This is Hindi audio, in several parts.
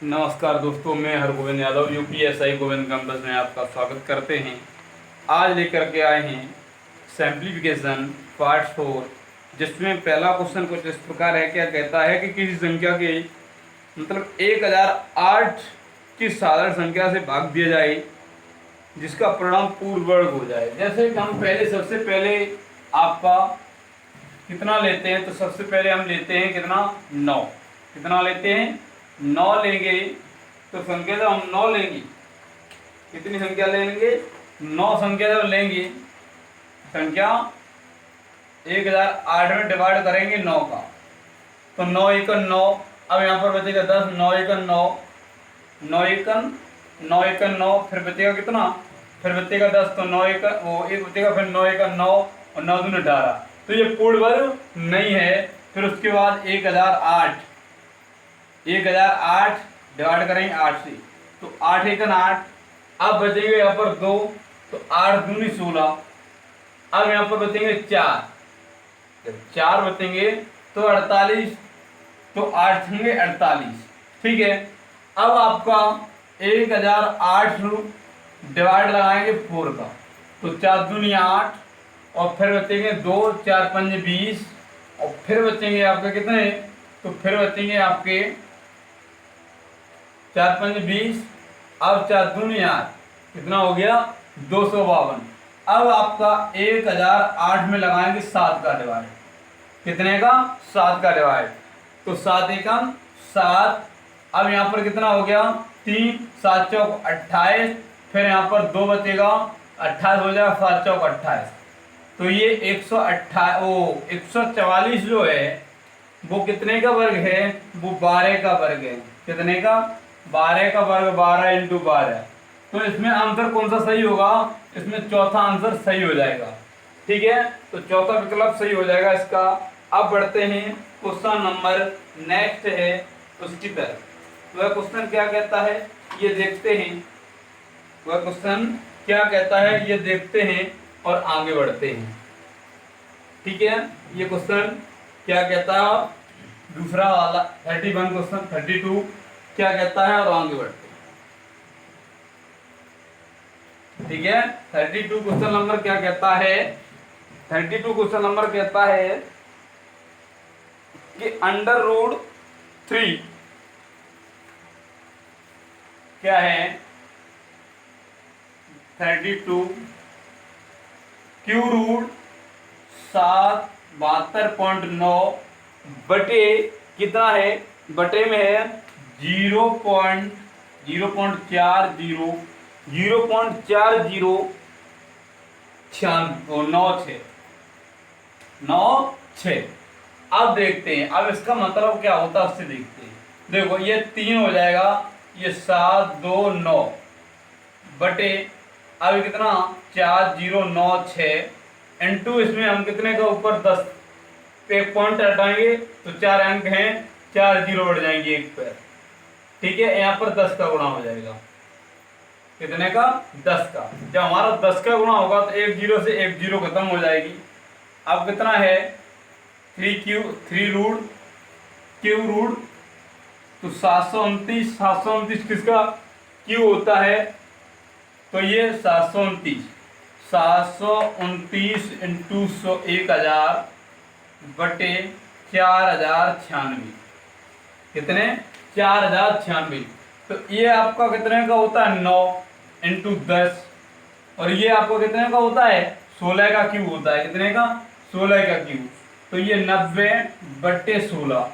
नमस्कार दोस्तों, मैं हरगोविंद यादव यूपीएसआई गोविंद कैंपस में आपका स्वागत करते हैं। आज लेकर के आए हैं सिंप्लीफिकेशन पार्ट 4, जिसमें पहला क्वेश्चन कुछ इस प्रकार है। क्या कहता है कि किसी संख्या के मतलब 1008 की साधारण संख्या से भाग दिया जाए जिसका परिणाम पूर्ण वर्ग हो जाए। जैसे कि हम सबसे पहले आपका कितना लेते हैं, तो सबसे पहले हम लेते हैं कितना 9। कितना लेते हैं 9 लेंगे। तो संख्या जब हम 9 लेंगे, कितनी संख्या लेंगे 9 संख्या जब लेंगे, संख्या 1008 में डिवाइड करेंगे 9 का, तो 9 एकन 9। अब यहाँ पर बचेगा 10, 9 एकन 9, 9 एकन 9 एकन 9, फिर बचेगा कितना, फिर बचेगा 10, तो 9 एकन वो एक बचेगा, फिर 9 एकन 9 और 9 दूनी 18। तो ये पूर्ण वर्ग नहीं है। फिर उसके बाद 1008 डिवाइड करेंगे 8 से, तो 8 एकन 8। अब बचेंगे यहाँ पर 2, तो 8 दूनी 16। अब यहाँ पर बचेंगे 4, जब 4 बचेंगे तो 48, तो 8 होंगे 48। ठीक है। अब आपका 1008 डिवाइड लगाएंगे 4 का, तो 4 दूनी 8 और फिर बचेंगे 2, 4 5 20 और फिर बचेंगे आपके कितने, तो फिर बचेंगे आपके 4 5 20। अब 4 दूनी 8, कितना हो गया 252। अब आपका 1008 में लगाएंगे 7 का डिवाइड। कितने का 7 का डिवाइड, तो 7 एकम 7। अब यहाँ पर कितना हो गया 3, 7 चौक 28, फिर यहाँ पर 2 बचेगा 28 हो जाएगा, 7 चौक 28। तो ये 144 जो है वो कितने का वर्ग है, वो 12 का वर्ग है। कितने का 12 का वर्ग, 12 इंटू 12। तो इसमें आंसर कौन सा सही होगा, इसमें चौथा आंसर सही हो जाएगा। ठीक है, तो चौथा विकल्प सही हो जाएगा इसका। अब बढ़ते हैं क्वेश्चन नंबर नेक्स्ट है उसकी तरफ। वह क्वेश्चन क्या कहता है ये देखते हैं, वह क्वेश्चन क्या कहता है ये देखते हैं और आगे बढ़ते हैं। ठीक है, ये क्वेश्चन क्या कहता है, दूसरा वाला 31 क्वेश्चन 32 क्या कहता है और आगे बढ़ते हैं। ठीक है, 32 क्वेश्चन नंबर क्या कहता है, 32 क्वेश्चन नंबर कहता है कि √3 क्या है 32 क्यू रूट 772.9 बटे कितना है, बटे में है 0.4096। अब देखते हैं, अब इसका मतलब क्या होता है उससे देखते हैं। देखो ये 3 हो जाएगा, ये 729 बटे अब कितना 4096 इंटू इसमें हम कितने का ऊपर 10 एक पॉइंट हटाएंगे तो 4 अंक हैं, 4 जीरो बढ़ जाएंगे एक पर। ठीक है, यहाँ पर 10 का गुणा हो जाएगा। कितने का 10 का। जब हमारा 10 का गुणा होगा तो एक जीरो से एक जीरो खत्म हो जाएगी। अब कितना है 3 रूट तो 729 किसका क्यू होता है, तो ये 729 इंटू 1000 बटे 4096। कितने 4096। तो ये आपका कितने का होता है 9 इंटू 10 और ये आपको कितने का होता है 16 का क्यूब होता है। कितने का 16 का क्यूब। तो ये 90 बटे 16,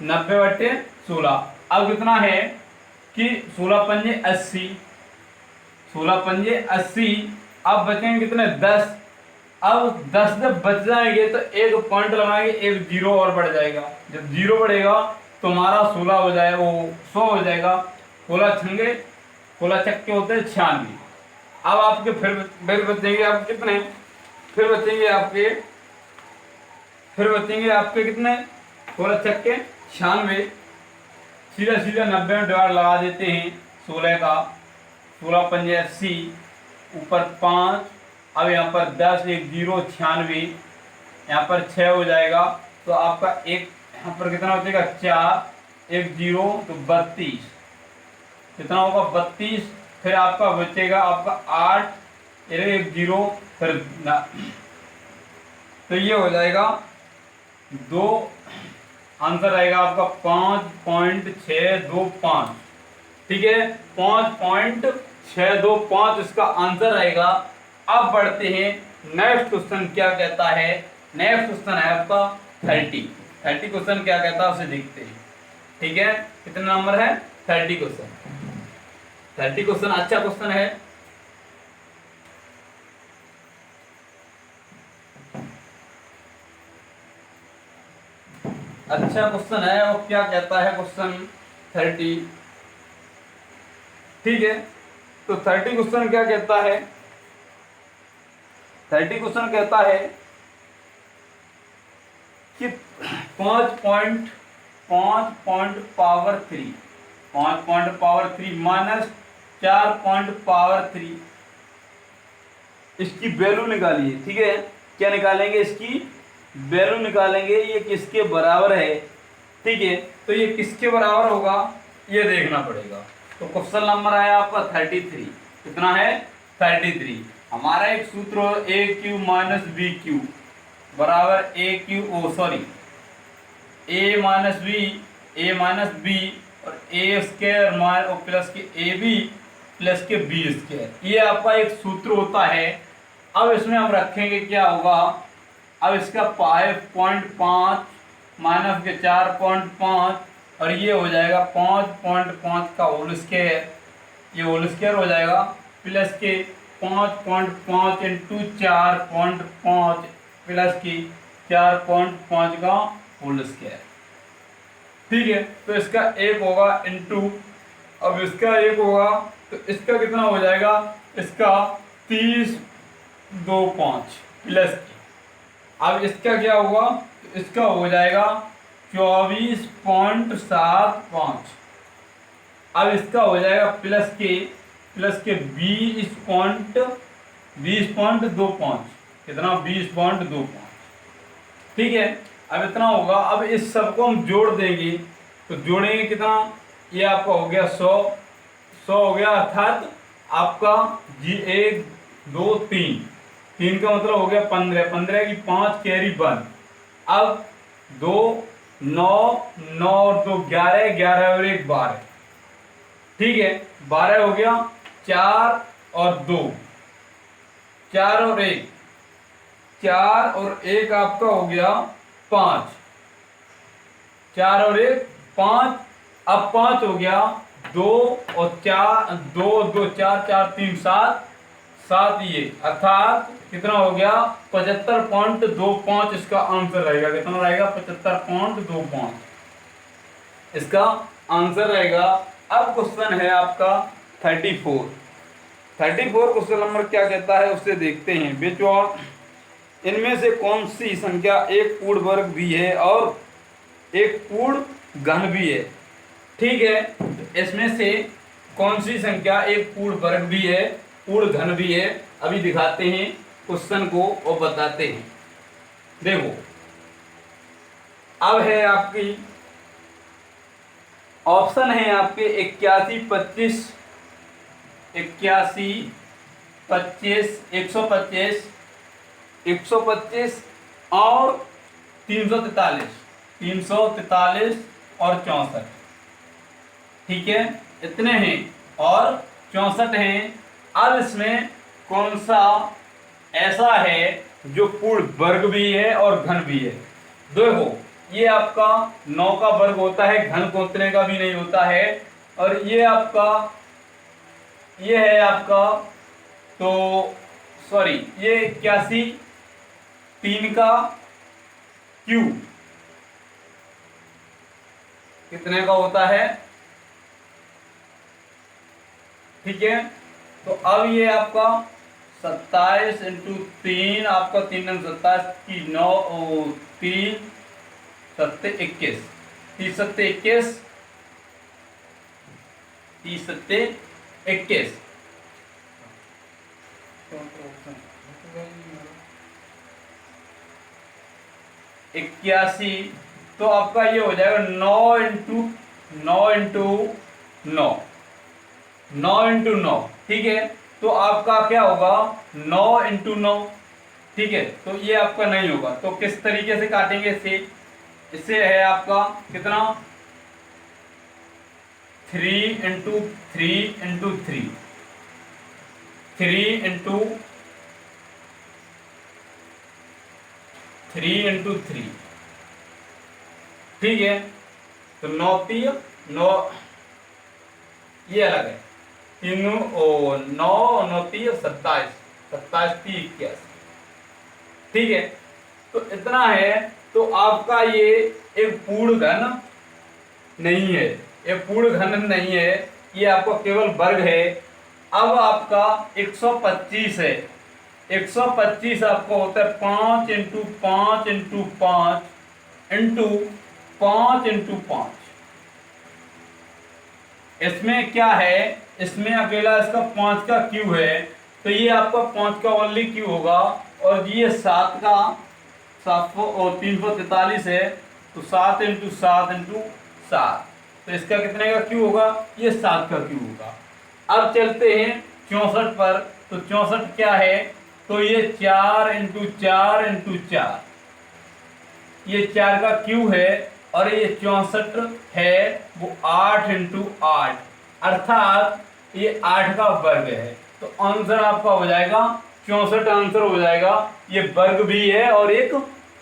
90 बटे 16। अब कितना है कि 16 पंजे 80, 16 पंजे 80। अब बचेंगे कितने 10। अब 10 जब बच जाएंगे तो एक पॉइंट लगाएंगे, एक जीरो और बढ़ जाएगा। जब जीरो बढ़ेगा तो हमारा 16 हो जाएगा, वो 100 हो जाएगा। 16 छक्के होते हैं 96। अब आपके फिर बचेंगे आप कितने, फिर बचेंगे आपके कितने 16 छक्के 96। सीधा 90 में डिवाइड लगा देते हैं 16 का, 16 पंजे 80 ऊपर 5। अब यहाँ पर 10 एक जीरो 96, यहाँ पर 6 हो जाएगा। तो आपका एक यहाँ पर कितना बचेगा 4 एक जीरो तो 32। कितना होगा 32, फिर आपका बचेगा आपका 8, एक 0, फिर तो ये हो जाएगा 2, आंसर आएगा आपका 5.625। ठीक है, 5.625 इसका आंसर आएगा। अब बढ़ते हैं नेक्स्ट क्वेश्चन क्या कहता है। नेक्स्ट क्वेश्चन है आपका 30 क्वेश्चन क्या कहता है उसे देखते हैं। ठीक है, कितने नंबर है 30 क्वेश्चन। 30 क्वेश्चन अच्छा क्वेश्चन है। अच्छा क्वेश्चन है। और क्या कहता है क्वेश्चन 30। ठीक है, तो 30 क्वेश्चन क्या कहता है। 30 क्वेश्चन कहता है कि 5 point power 3 minus 4 point power 3 इसकी वैल्यू निकालिए। ठीक है, क्या निकालेंगे, इसकी वैल्यू निकालेंगे। ये किसके बराबर है। ठीक है, तो ये किसके बराबर होगा ये देखना पड़ेगा। तो क्वेश्चन नंबर आया आपका 33। कितना है 33। हमारा एक सूत्र ए क्यू माइनस बी क्यू बराबर ए क्यू ए माइनस बी और ए स्क्वायर और प्लस के ए बी प्लस के बी स्क्वायर, ये आपका एक सूत्र होता है। अब इसमें हम रखेंगे क्या होगा। अब इसका 5.5 माइनस के 4.5 और ये हो जाएगा 5.5 का होल स्क्वायर, ये होल स्क्वायर हो जाएगा प्लस के 5.5 इंटू 4.5 प्लस की 4.5 का होल स्क्वायर। ठीक है, तो इसका एक होगा इंटू, अब इसका एक होगा तो इसका कितना हो जाएगा, इसका 30.25 प्लस की, अब इसका क्या होगा, तो इसका हो जाएगा 24.75। अब इसका हो जाएगा प्लस के 20.25, कितना 20.25। ठीक है, अब इतना होगा। अब इस सबको हम जोड़ देंगे तो जोड़ेंगे कितना, ये आपका हो गया 100 हो गया, अर्थात आपका जी 1 2 3 का मतलब हो गया 15 की 5 कैरी 1। अब 2 9 9 और 2 11 और 1 12। ठीक है, 12 हो गया, 4 और 2 4 और 1 4 और 1 आपका हो गया 5, 4 और 1 5। अब 5 हो गया, 2 और 4 2 2 4 4 3 7 ये, अर्थात कितना हो गया 75.25 इसका आंसर रहेगा। कितना रहेगा 75.25 इसका आंसर रहेगा। अब क्वेश्चन है आपका 34 क्वेश्चन नंबर क्या कहता है उससे देखते हैं। विच वन इनमें से कौन सी संख्या एक पूर्ण वर्ग भी है और एक पूर्ण घन भी है। ठीक है, इसमें से कौन सी संख्या एक पूर्ण वर्ग भी है पूर्ण घन भी है, अभी दिखाते हैं क्वेश्चन को और बताते हैं। देखो, अब है आपकी ऑप्शन है आपके 81 25 125 125 और 343 और 64। ठीक है, इतने हैं और 64 हैं। अब इसमें कौन सा ऐसा है जो पूर्ण वर्ग भी है और घन भी है। देखो, ये आपका 9 का वर्ग होता है, घन को उतने का भी नहीं होता है। और ये आपका ये है आपका, तो सॉरी, ये 81 3 का क्यूब कितने का होता है। ठीक है, तो अब ये आपका 27 इंटू 3 आपका 3 27 की 9 3 7 21 30 7 21 30 7 21 81। तो आपका ये हो जाएगा 9 इंटू 9 इंटू 9 9 इंटू 9, ठीक है। तो आपका क्या होगा 9 इंटू 9, ठीक है। तो ये आपका नहीं होगा, तो किस तरीके से काटेंगे इसे, इससे है आपका कितना 3 इंटू 3 इंटू 3, 3 इंटू 3 इंटू 3, ठीक है। तो 9 3 9, ये अलग है, तीनों ओ 9 9 3 27, 27 3 81, ठीक है। तो इतना है। तो आपका ये एक पूर्ण घन नहीं है, ये पूर्ण घन नहीं है, ये आपका केवल वर्ग है। अब आपका 125 है, 125 आपको होता है 5 इंटू 5 इंटू 5 इंटू 5 इंटू 5। इसमें क्या है, इसमें अकेला इसका 5 का क्यू है, तो ये आपका 5 का ओनली क्यू होगा। और ये 7 का 700 और 343 है, तो 7 इंटू 7 इंटू 7, तो इसका कितने का क्यू होगा, ये 7 का क्यू होगा। अब चलते हैं 64 पर, तो 64 क्या है, तो ये 4 इंटू 4 इंटू 4, ये 4 का क्यू है। और ये 64 है वो 8 इंटू 8, अर्थात ये 8 का वर्ग है। तो आंसर आपका हो जाएगा 64 आंसर हो जाएगा, ये वर्ग भी है और एक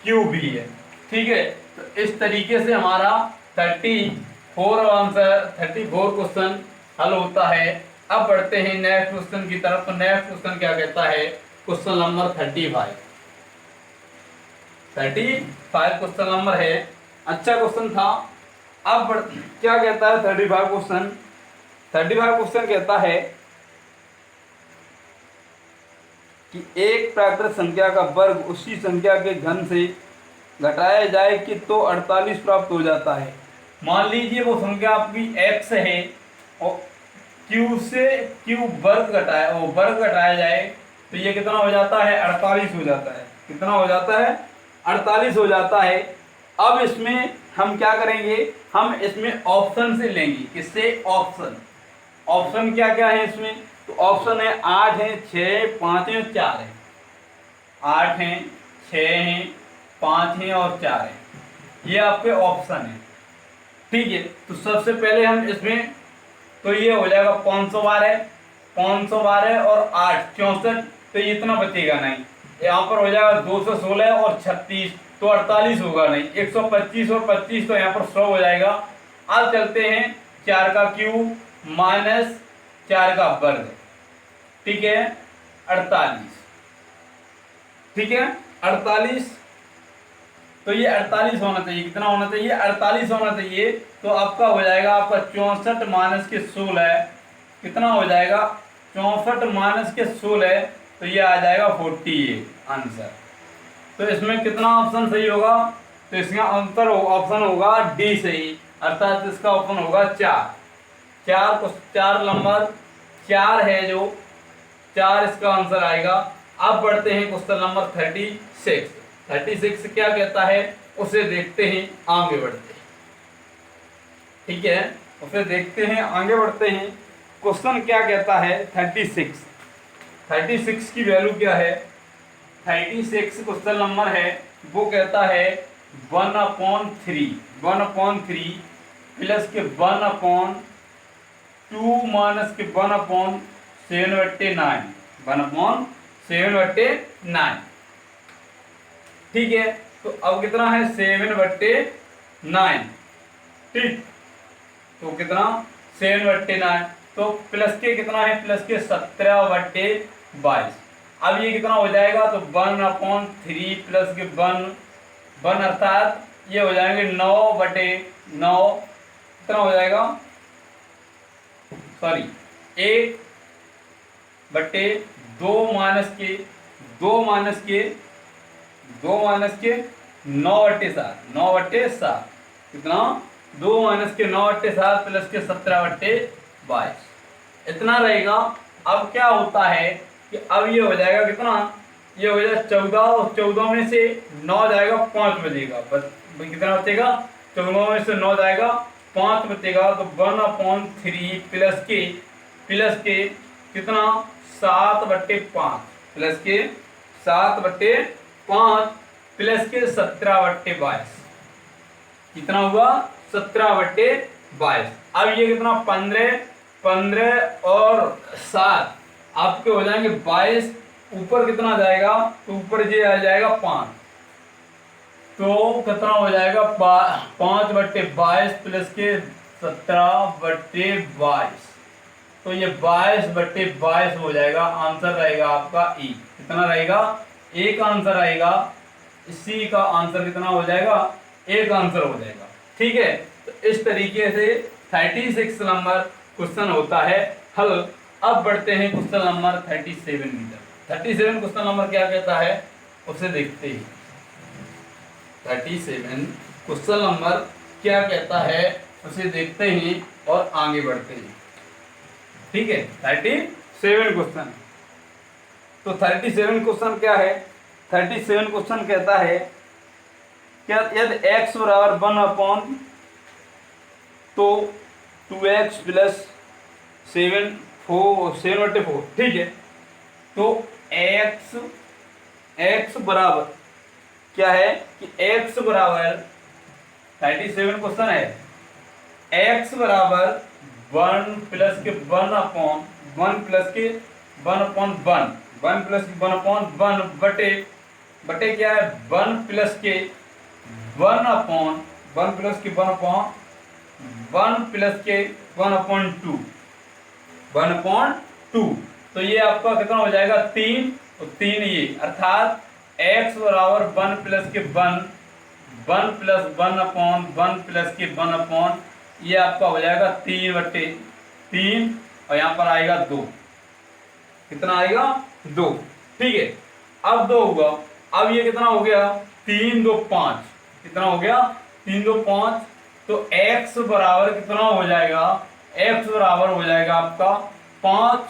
क्यू भी है, ठीक है। तो इस तरीके से हमारा 34 आंसर 34 क्वेश्चन हल होता है। अब बढ़ते हैं नेक्स्ट क्वेश्चन की तरफ। तो नेक्स्ट क्वेश्चन क्या कहता है, क्वेश्चन नंबर 35 क्वेश्चन नंबर है, अच्छा क्वेश्चन था। अब क्या कहता है 35 क्वेश्चन, 35 क्वेश्चन कहता है कि एक प्राकृत संख्या का वर्ग उसी संख्या के घन से घटाया जाए कि तो 48 प्राप्त हो जाता है। मान लीजिए वो संख्या आपकी x है और q से q वर्ग घटाया, वो वर्ग घटाया जाए तो ये कितना हो जाता है 48 हो जाता है। कितना हो जाता है 48 हो जाता है। अब इसमें हम क्या करेंगे, हम इसमें ऑप्शन से लेंगे। किससे, ऑप्शन। ऑप्शन क्या क्या है इसमें, तो ऑप्शन है 8 है 6 5 है 4 है, 8 है 6 है 5 है और 4 है, ये आपके ऑप्शन है, ठीक है। तो सबसे पहले हम इसमें, तो ये हो जाएगा 512 512 और 8 64, तो ये इतना बचेगा नहीं। यहाँ पर हो जाएगा 216 और 36, तो 48 होगा नहीं। 125 और 25 तो यहाँ पर 100 हो जाएगा। अब चलते हैं 4 का क्यूब माइनस 4 का वर्ग, ठीक है 48, ठीक है 48। तो ये 48 होना चाहिए, कितना होना चाहिए 48 होना चाहिए। तो आपका हो जाएगा आपका 64 माइनस के 16, कितना हो जाएगा 64 माइनस के 16, तो ये आ जाएगा 48 आंसर। तो इसमें कितना ऑप्शन सही होगा, तो इसका आंसर ऑप्शन होगा डी सही, अर्थात इसका ऑप्शन होगा 4 को 4 नंबर 4 है जो 4 इसका आंसर आएगा। अब बढ़ते हैं क्वेश्चन नंबर 36 क्या कहता है उसे देखते हैं, आगे बढ़ते हैं, ठीक है उसे देखते हैं आगे बढ़ते हैं। क्वेश्चन क्या कहता है 36 की वैल्यू क्या है, 36 क्वेश्चन नंबर है वो कहता है 1/3 प्लस के 1/2 माइनस के 1/7/9 1/7/9, ठीक है। तो अब कितना है 7/9, ठीक, तो कितना 7/9, तो प्लस के कितना है प्लस के 17/22। अब ये कितना हो जाएगा, तो 1/3 प्लस के 1 अर्थात ये हो जाएंगे 9/9, कितना हो जाएगा, सॉरी 1/2 माइनस के 9/7 कितना 2 माइनस के 9/7 प्लस के 17/22 इतना रहेगा। अब क्या होता है कि अब ये हो जाएगा कितना, ये हो जाएगा 14 और 14 में से 9 जाएगा 5 बचेगा, बस कितना बचेगा 14 में से 9 जाएगा 5 बचेगा, तो 1/3 प्लस के प्लस के कितना 7/5 प्लस के 7/5 प्लस के 17/22 कितना हुआ 17/22। अब ये कितना 15 और 7 आपके हो जाएंगे 22। ऊपर कितना जाएगा तो ऊपर ये आ जाएगा 5, तो कितना हो जाएगा 5/22 प्लस के 17/22, तो ये 22/22 हो जाएगा। आंसर रहेगा आपका ई। कितना रहेगा एक आंसर आएगा, सी का आंसर कितना हो जाएगा एक आंसर हो जाएगा। ठीक है, तो इस तरीके से 36 नंबर क्वेश्चन होता है हल। अब बढ़ते हैं क्वेश्चन नंबर 37 की तरफ। 37 क्वेश्चन नंबर क्या कहता है उसे देखते हैं। 37 क्वेश्चन नंबर क्या कहता है उसे देखते हैं और आगे बढ़ते हैं। ठीक है, 37 क्वेश्चन। तो 37 क्वेश्चन क्या है, 37 क्वेश्चन कहता है क्या यदि x बराबर 1 तो 2x प्लस 7/4। ठीक है, तो x बराबर क्या है कि x बराबर 37 क्वेश्चन है, x बराबर 1 प्लस के 1/1 प्लस के 1/1 1 प्लस के 1/1 बटे क्या है 1 प्लस के 1/1 प्लस के 1/1 प्लस के 1/2 तो ये आपका कितना हो जाएगा 3, तो 3 ये अर्थात x बराबर 1 प्लस के 1 प्लस 1/1 प्लस के 1/, ये आपका हो जाएगा 3/3 और यहाँ पर आएगा 2। कितना आएगा 2। ठीक है, अब 2 हुआ। अब ये कितना हो गया 3 2 5, कितना हो गया 3 2 5, तो x बराबर कितना हो जाएगा, x बराबर हो जाएगा आपका 5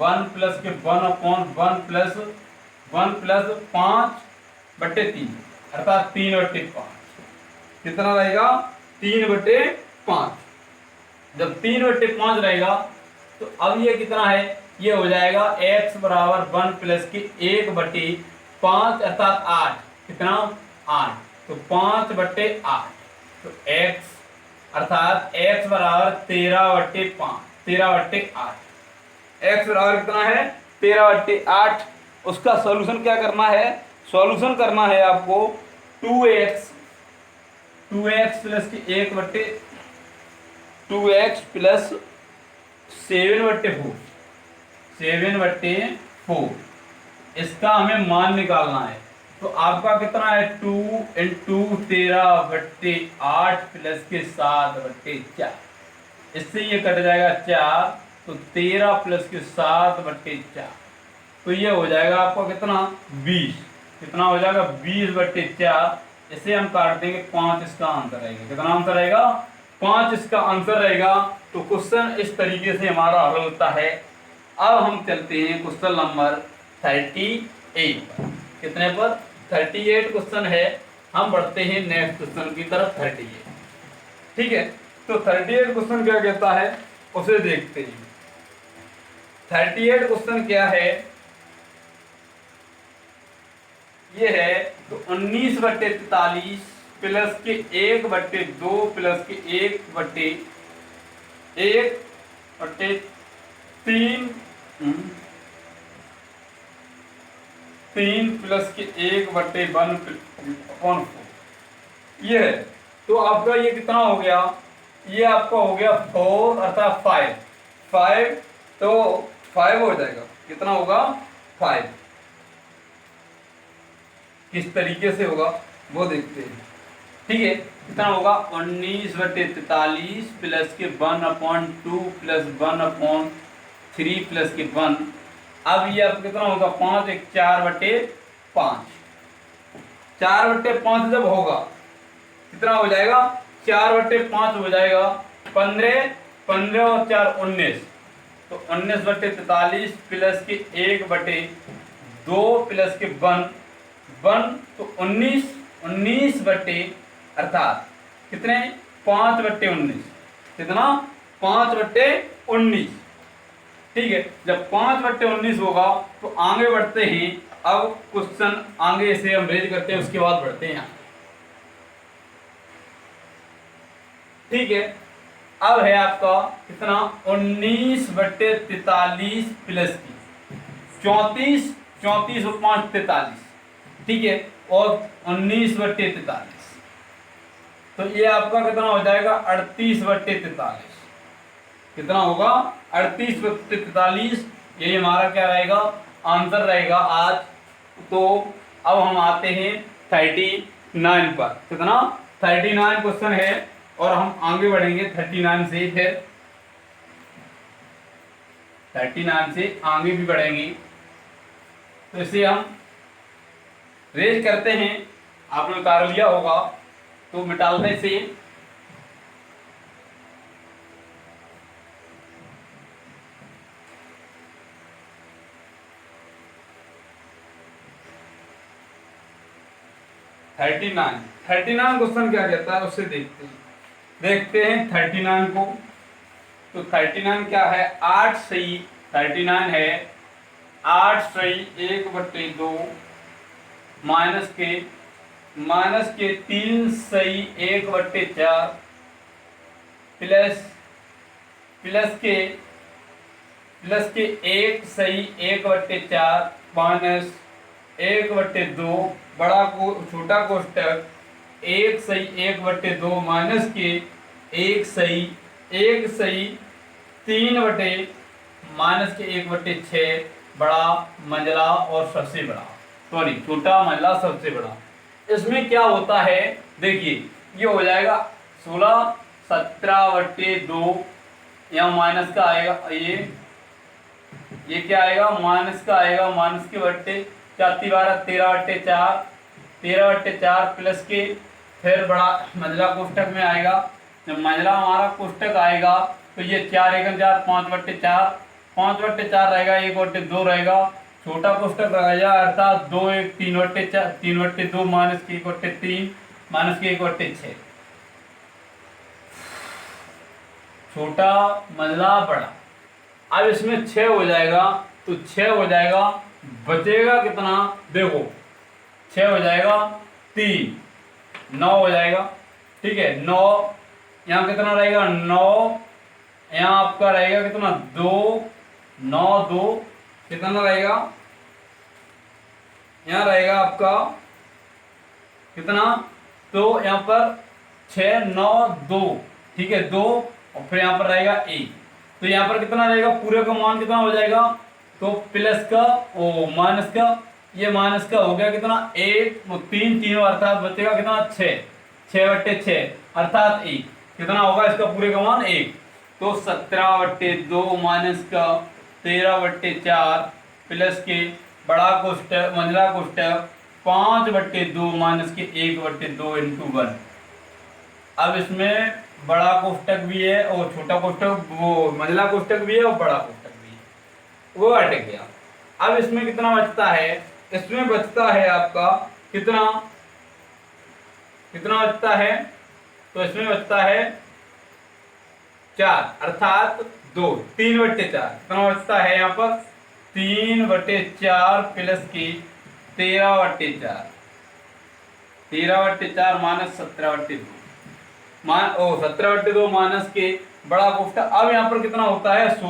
1 प्लस के 1/1 प्लस 5/3 अर्थात 3/5। कितना रहेगा 3/5। जब 3/5 रहेगा तो अब ये कितना है, ये हो जाएगा x बराबर 1 प्लस के 1/5 अर्थात 8। कितना 8, तो 5/8, तो x अर्थात x बराबर 13/5 13/8। x बराबर कितना है 13/8। उसका सॉल्यूशन क्या करना है, सॉल्यूशन करना है आपको 2x प्लस के 2x प्लस 7/4 इसका हमें मान निकालना है। तो आपका कितना है 2 × 13/8 प्लस के 7/4, इससे ये कट जाएगा 4, तो 13 प्लस के 7/4, तो ये हो जाएगा आपका कितना 20। कितना हो जाएगा 20/4, इसे हम काट देंगे 5 इसका आंसर रहेगा। कितना आंसर रहेगा 5 इसका आंसर रहेगा। तो क्वेश्चन इस तरीके से हमारा हल होता है। अब हम चलते हैं क्वेश्चन नंबर 38 पर। कितने पर 38 क्वेश्चन है। हम बढ़ते हैं नेक्स्ट क्वेश्चन की तरफ 38। ठीक है, तो 38 क्वेश्चन क्या कहता है उसे देखते हैं। 38 क्वेश्चन क्या है, ये है तो 19/43 प्लस के 1/2 प्लस के 1/3 प्लस के 1/1/4 ये है। तो आपका ये कितना हो गया, ये आपका हो गया 4 अर्थात 5 तो 5 हो जाएगा। कितना होगा 5। किस तरीके से होगा वो देखते हैं। ठीक है, कितना होगा 19/43 प्लस के 1/2 प्लस 1/3 प्लस के 1। अब ये अब कितना होगा 5 1 4/5 4/5 जब होगा कितना हो जाएगा 4/5 हो जाएगा 15 और 4 19, तो 19/43 प्लस के 1/2 प्लस के 1 तो 19 बटे अर्थात कितने 5/19, कितना 5/19 ठीक है, जब 5/19 होगा तो आगे बढ़ते हैं। अब क्वेश्चन आगे से हम रेज करते हैं, उसके बाद बढ़ते हैं यहाँ। ठीक है, अब है आपका कितना 19/43 प्लस की 34, 34 और 5 43। ठीक है, और 19/43, तो ये आपका कितना हो जाएगा 38/43। कितना होगा 38/43। यही हमारा क्या रहेगा आंसर रहेगा आज। तो अब हम आते हैं 39 पर। कितना 39 क्वेश्चन है, और हम आगे बढ़ेंगे 39 से, फिर 39 से आगे भी बढ़ेंगे। तो इसे हम रेज करते हैं। आपने उतार लिया होगा, तो मिटाने से थर्टी नाइन क्वेश्चन क्या कहता है उससे देखते हैं 39 को। तो 39 क्या है 8 सही 39 है 8 सही 1/2 माइनस के 3 सही 1/4 प्लस के 1 सही 1/4 माइनस 1/2 बड़ा को छोटा कोष्टक 1 सही 1/2 माइनस के 1 सही 3 बटे माइनस के 1/6 बड़ा मंझला और सबसे बड़ा, सॉरी छोटा मंझला सबसे बड़ा। इसमें क्या होता है देखिए, ये हो जाएगा 16 17/2, यहाँ माइनस का आएगा, ये क्या आएगा माइनस का आएगा, माइनस के बट्टे 4 12 13/4 13/4 प्लस के फिर बड़ा मंझला कोष्टक में आएगा। जब मंझला हमारा कोष्टक आएगा तो ये 4 1 4 5/4 5/4 रहेगा, 1/2 रहेगा, छोटा कोष्टक रहेगा अर्थात 2 1 3/4 3/2 माइनस के 1/3 माइनस के 1/6, छोटा मंझला बड़ा। अब इसमें 6 हो जाएगा, तो 6 हो जाएगा, बचेगा कितना देखो 6 हो जाएगा 3 9 हो जाएगा। ठीक है 9, यहाँ कितना रहेगा 9, यहाँ आपका रहेगा कितना 2 9 2 कितना रहेगा, यहाँ रहेगा आपका कितना, तो यहाँ पर 6 9 2, ठीक है 2, और फिर यहाँ पर रहेगा 1, तो यहाँ पर कितना रहेगा पूरे का मान कितना हो जाएगा, तो प्लस का ओ माइनस का, ये माइनस का हो गया कितना 1 3 3 अर्थात बचेगा कितना 6 6/6 अर्थात 1, कितना होगा इसका पूरे का मान 1, तो 17/2 माइनस का 13/4 प्लस के बड़ा कोष्टक मंझला कोष्टक 5/2 माइनस के 1/2 इंटू 1। अब इसमें बड़ा कोष्टक भी है और छोटा कोष्टक, वो मंझला कोष्टक भी है और बड़ा कोष्टक भी है, वो हट गया। अब इसमें कितना बचता है, इसमें बचता है आपका कितना कितना बचता है, तो इसमें बचता है 4 अर्थात 2 3/4, कितना बचता है यहाँ पर 3/4 प्लस की 13/4 13/4 माइनस 17/2 17/2 माइनस के बड़ा कोष्टक। अब यहाँ पर कितना होता है 16।